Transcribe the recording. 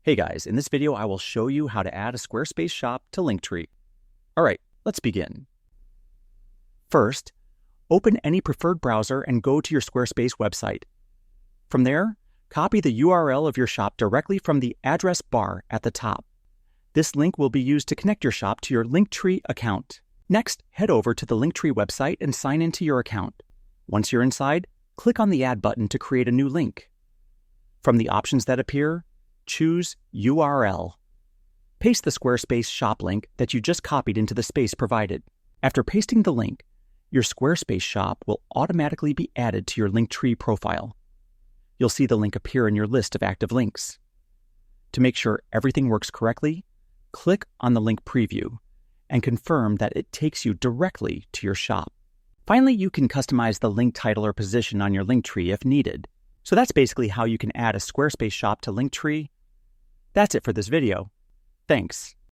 Hey guys, in this video I will show you how to add a Squarespace shop to Linktree. Alright, let's begin. First, open any preferred browser and go to your Squarespace website. From there, copy the URL of your shop directly from the address bar at the top. This link will be used to connect your shop to your Linktree account. Next, head over to the Linktree website and sign into your account. Once you're inside, click on the Add button to create a new link. From the options that appear, choose URL. Paste the Squarespace shop link that you just copied into the space provided. After pasting the link, your Squarespace shop will automatically be added to your Linktree profile. You'll see the link appear in your list of active links. To make sure everything works correctly, click on the link preview and confirm that it takes you directly to your shop. Finally, you can customize the link title or position on your Linktree if needed. So that's basically how you can add a Squarespace shop to Linktree. That's it for this video. Thanks.